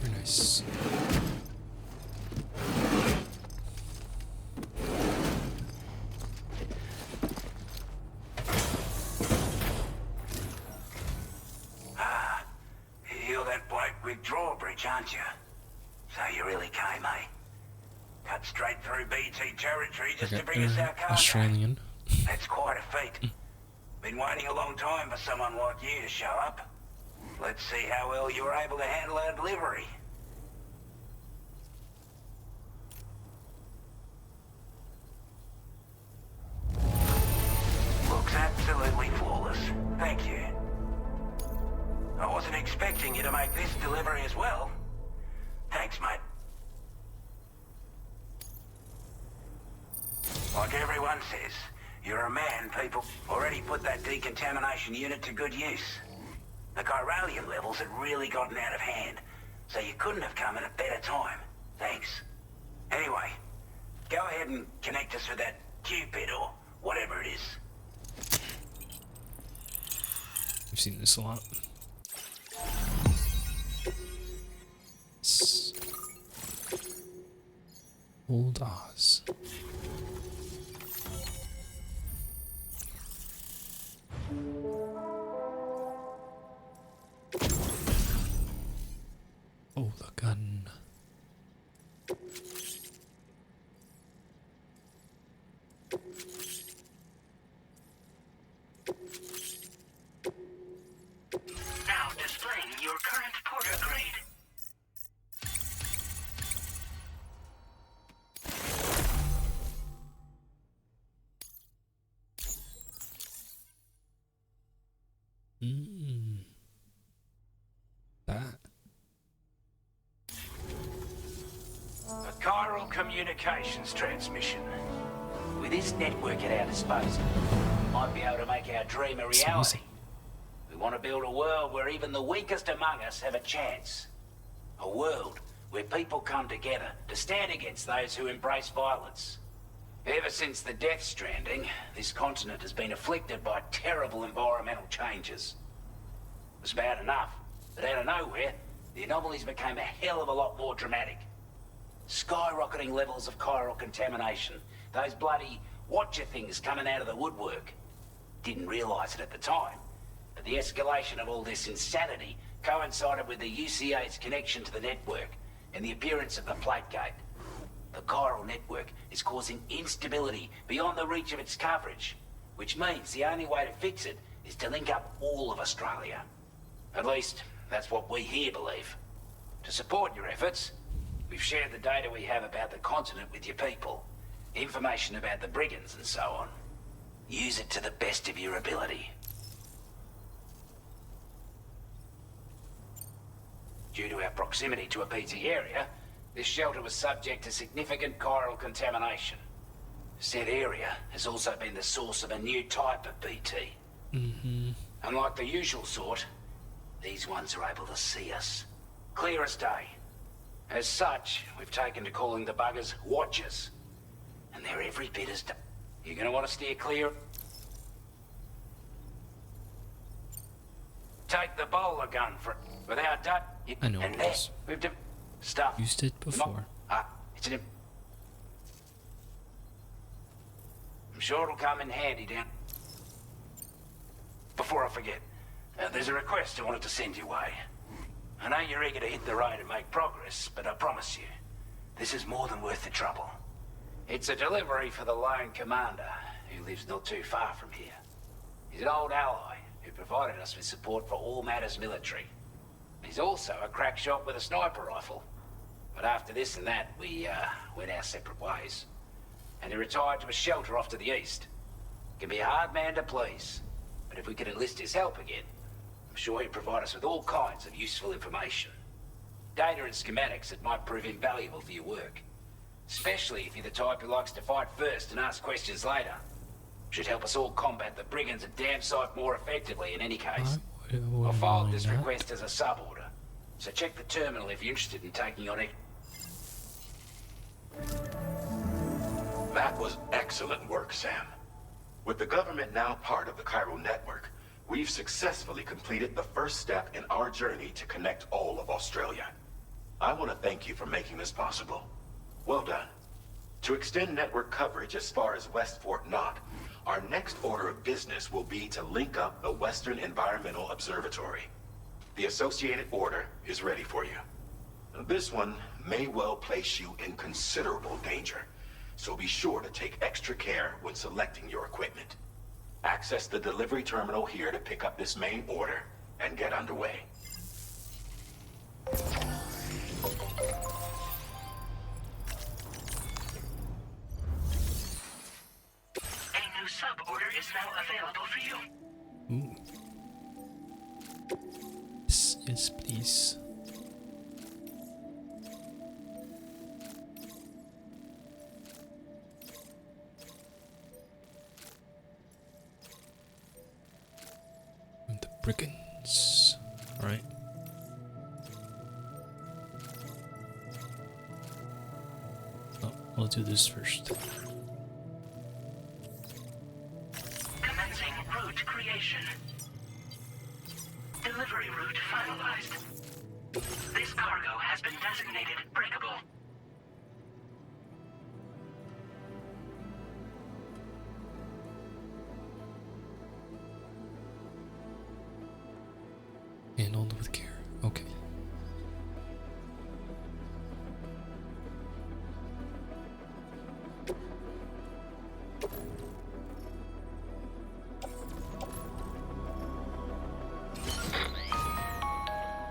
S1: Very nice.
S4: You're that bloke with Drawbridge, aren't you? So you really came, eh? Cut straight through BT territory just to bring us our cargo.
S1: Australian.
S4: That's quite a feat. Been waiting a long time for someone like you to show up. Let's see how well you were able to handle our delivery. Looks absolutely flawless. Thank you. I wasn't expecting you to make this delivery as well. Thanks, mate. Like everyone says, you're a man, people. Already put that decontamination unit to good use. The chiralium levels had really gotten out of hand, so you couldn't have come at a better time. Thanks. Anyway, go ahead and connect us with that Cupid or whatever it is.
S1: We've seen this a lot. Old Oz. Oh, the gun.
S2: Now displaying your current porter grade.
S1: That.
S4: A chiral communications transmission. With this network at our disposal, we might be able to make our dream a reality. We want to build a world where even the weakest among us have a chance. A world where people come together to stand against those who embrace violence. Ever since the death stranding, this continent has been afflicted by terrible environmental changes. It was bad enough, but out of nowhere, the anomalies became a hell of a lot more dramatic. Skyrocketing levels of chiral contamination. Those bloody watcher things coming out of the woodwork. Didn't realize it at the time, but the escalation of all this insanity coincided with the UCA's connection to the network and the appearance of the plate gate. The chiral network is causing instability beyond the reach of its coverage, which means the only way to fix it is to link up all of Australia. At least, that's what we here believe. To support your efforts, we've shared the data we have about the continent with your people, information about the brigands and so on. Use it to the best of your ability. Due to our proximity to a BT area, this shelter was subject to significant chiral contamination. Said area has also been the source of a new type of BT. Unlike the usual sort, these ones are able to see us. Clear as day. As such, we've taken to calling the buggers Watchers. And they're every bit as... You're gonna want to steer clear. Take the bowler gun for... Without that...
S1: I know what it is.
S4: We've stuff.
S1: Used it before.
S4: It's an... I'm sure it'll come in handy down... Before I forget, there's a request I wanted to send your way. I know you're eager to hit the road and make progress, but I promise you, this is more than worth the trouble. It's a delivery for the lone commander, who lives not too far from here. He's an old ally who provided us with support for all matters military. He's also a crack shot with a sniper rifle. But after this and that, we went our separate ways. And he retired to a shelter off to the east. Can be a hard man to please, but if we could enlist his help again, I'm sure he'd provide us with all kinds of useful information. Data and schematics that might prove invaluable for your work. Especially if you're the type who likes to fight first and ask questions later. Should help us all combat the brigands a damn sight more effectively in any case. I filed this request as a sub-order, so check the terminal if you're interested in taking on it.
S12: That was excellent work, Sam. With the government now part of the Chiral network, we've successfully completed the first step in our journey to connect all of Australia. I want to thank you for making this possible. Well done. To extend network coverage as far as West Fort Knott, our next order of business will be to link up the Western Environmental Observatory. The associated order is ready for you. This one may well place you in considerable danger, so be sure to take extra care when selecting your equipment. Access the delivery terminal here to pick up this main order and get underway.
S2: A new sub-order is now available for you.
S1: Ooh. Yes, yes, please. The brigands. All right. Oh, I'll do this first.
S2: Commencing route creation. Delivery route finalized. This cargo has been designated breakable.
S1: Handled with care. Okay.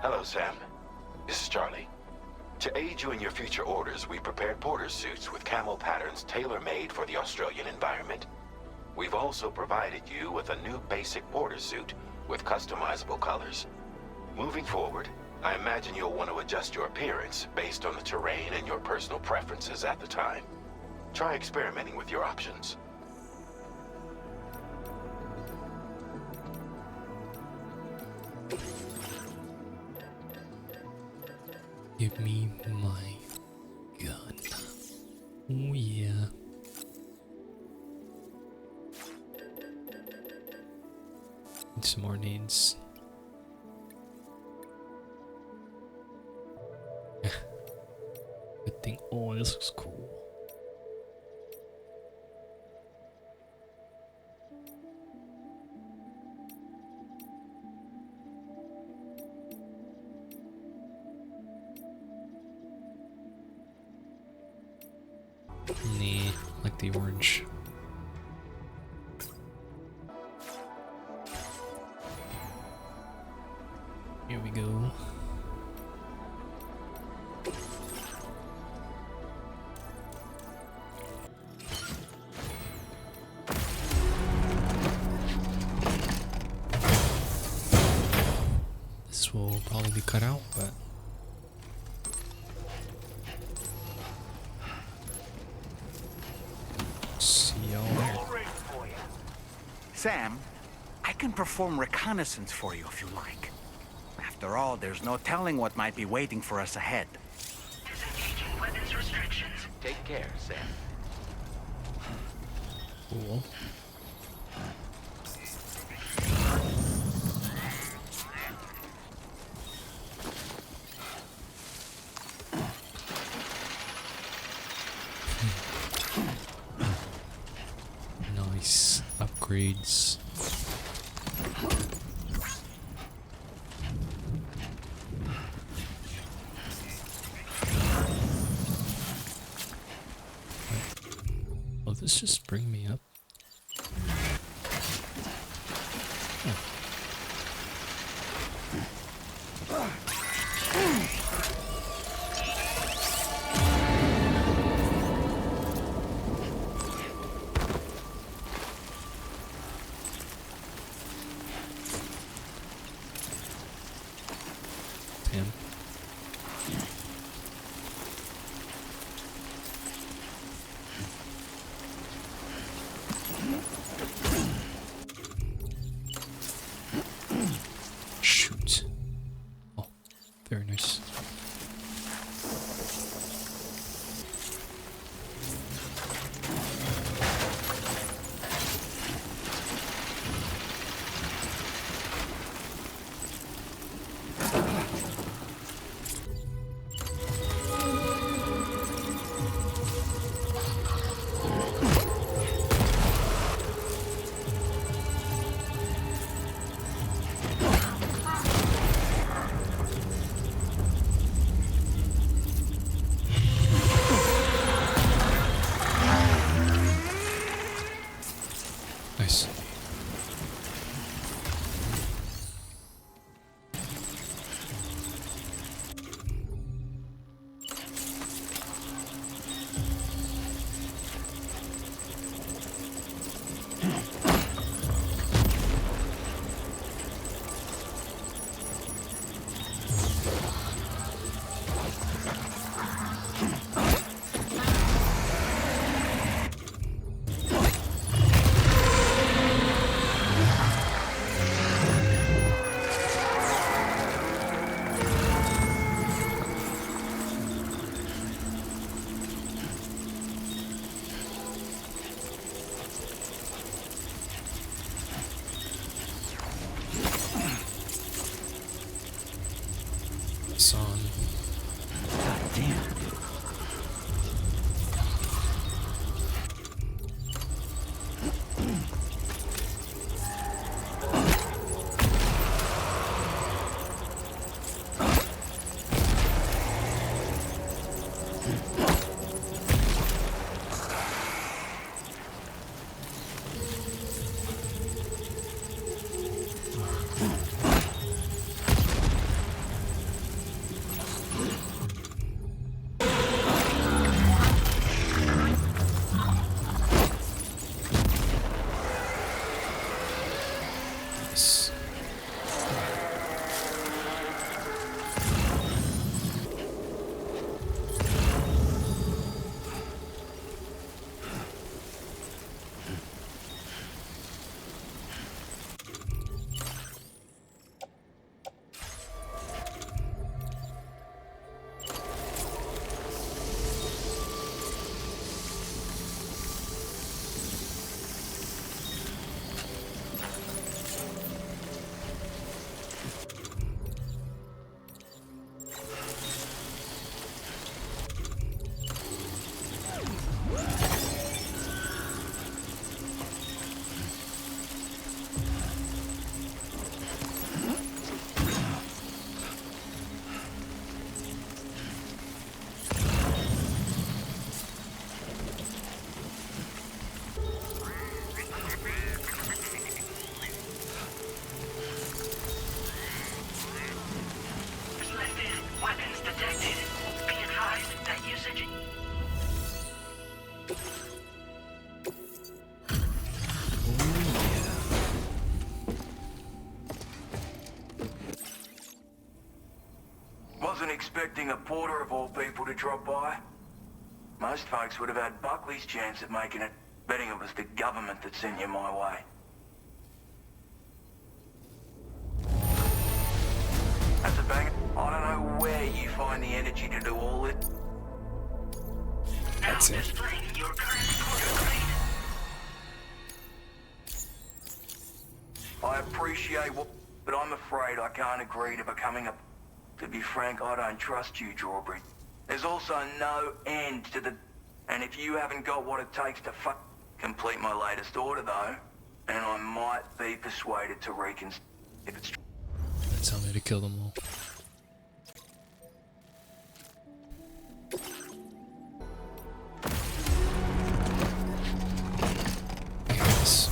S12: Hello, Sam. This is Charlie. To aid you in your future orders, we prepared porter suits with camo patterns tailor-made for the Australian environment. We've also provided you with a new basic porter suit with customizable colors. Moving forward, I imagine you'll want to adjust your appearance based on the terrain and your personal preferences at the time. Try experimenting with your options.
S1: Give me my gun. Oh yeah. Need some more nades. Good thing. Oh, this looks cool. Nah, like the orange. Here we go. This will probably be cut out, but see y'all there.
S6: Sam, I can perform reconnaissance for you if you like. After all, there's no telling what might be waiting for us ahead.
S15: Take care, Sam.
S1: Cool. Nice upgrades. Will this just bring me up? Damn. Shoot. Oh, very nice. Nice. On.
S4: God damn.
S1: Nice.
S2: Weapons detected. Be advised that usage...
S8: Wasn't expecting a porter of all people to drop by. Most folks would have had Buckley's chance of making it, betting it was the government that sent you my way. That's a banger. I don't know where you find the energy to do all it.
S2: Now
S1: That's it.
S16: I appreciate what, but I'm afraid I can't agree to becoming a... To be frank, I don't trust you, Drawbridge. There's also no end to the... And if you haven't got what it takes to complete my latest order, though, and I might be persuaded to reconsider if it's...
S1: Tell me to kill them all. Yes.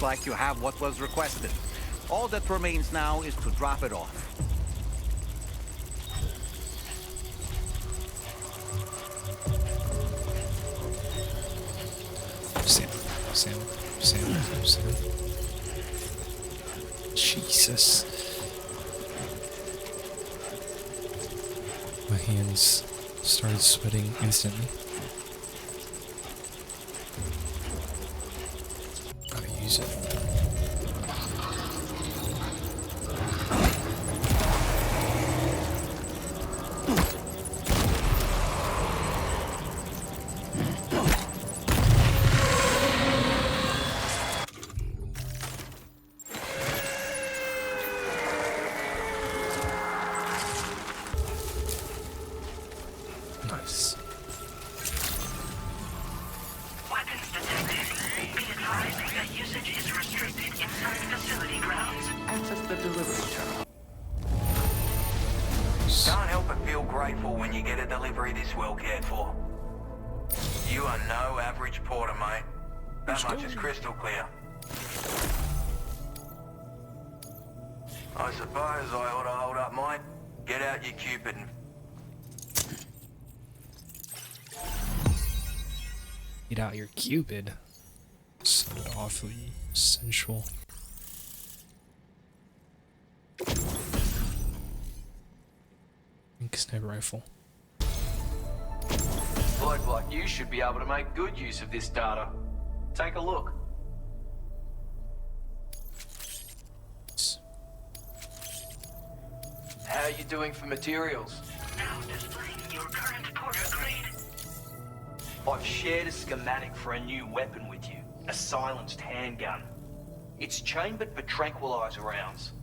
S6: Like you have what was requested. All that remains now is to drop it off.
S1: Sam. Jesus. My hands started sweating instantly. Gotta use it. Nice.
S2: Weapons detected. Be advised that usage is restricted inside facility grounds.
S9: Access the delivery terminal.
S16: Can't help but feel grateful when you get a delivery this well cared for. You are no average porter, mate. That much is crystal clear. I suppose I ought to hold up mine. Get out your Cupid and...
S1: Get out your Cupid. Sounded awfully sensual. Pink sniper rifle.
S15: Bloke like you should be able to make good use of this data. Take a look. How are you doing for materials?
S2: Now displaying your current porter grade.
S15: I've shared a schematic for a new weapon with you. A silenced handgun. It's chambered for tranquilizer rounds.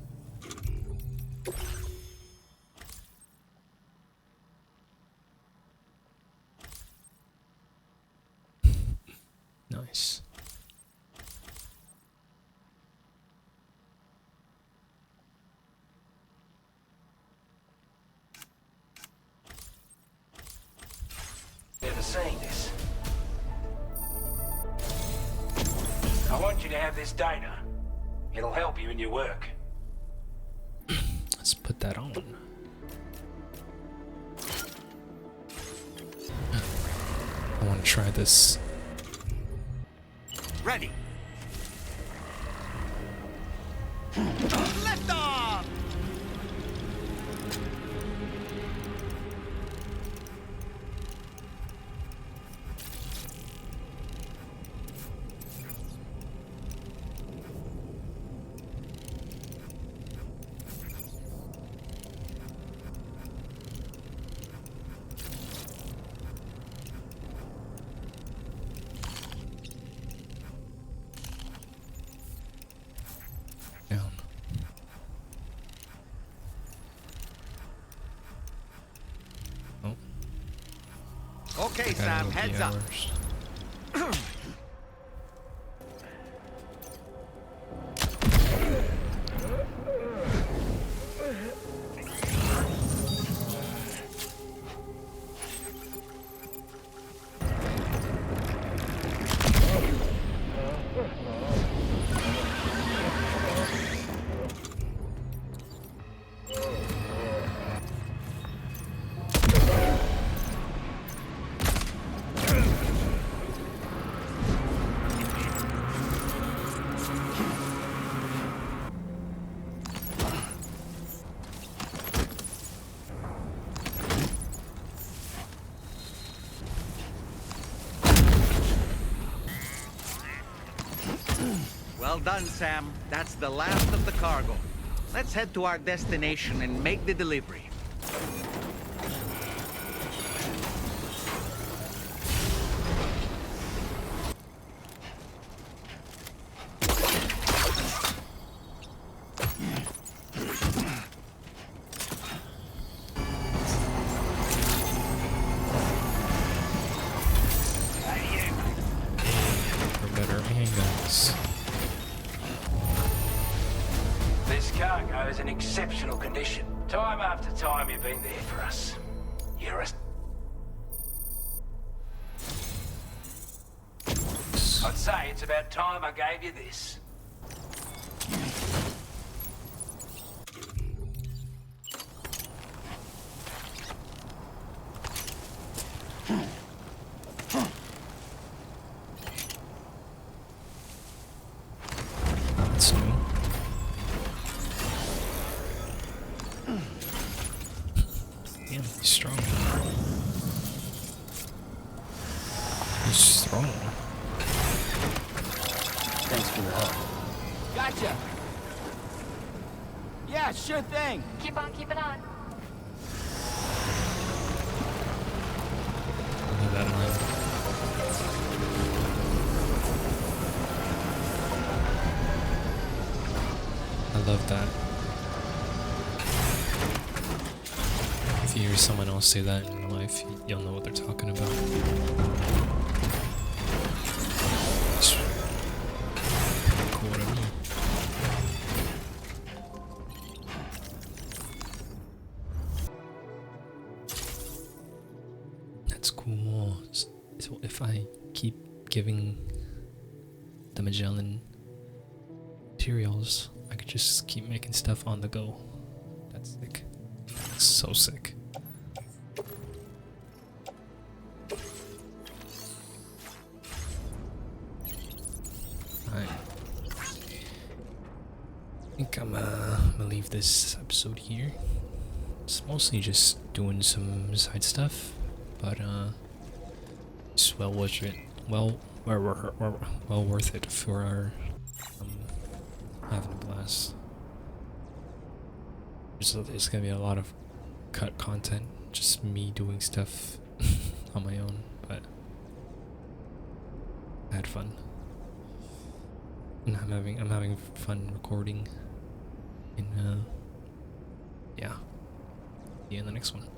S1: Nice.
S15: Never seen this. I want you to have this data. It'll help you in your work.
S1: Let's put that on. I want to try this.
S6: Ready. Lift off!
S1: Down. Oh.
S6: Okay, Sam, heads up. done, Sam. That's the last of the cargo. Let's head to our destination and make the delivery.
S15: This cargo is in exceptional condition. Time after time you've been there for us. You're a... I'd say it's about time I gave you this.
S1: That's new. Damn, he's strong. He's strong.
S6: Thanks for the help. Gotcha! Yeah, sure thing!
S11: Keep on keeping on.
S1: Look at that line. I love that. If you hear someone else say that in real life, you'll know what they're talking about. It's pretty cool to me. That's cool. So if I keep giving the Magellan materials, I could just keep making stuff on the go. That's sick. That's so sick. Alright. I think I'm gonna leave this episode here. It's mostly just doing some side stuff, but it's well worth it. Well worth it for our having a blast. There's gonna be a lot of cut content, just me doing stuff on my own, but I had fun. And I'm having fun recording. And yeah. See you in the next one.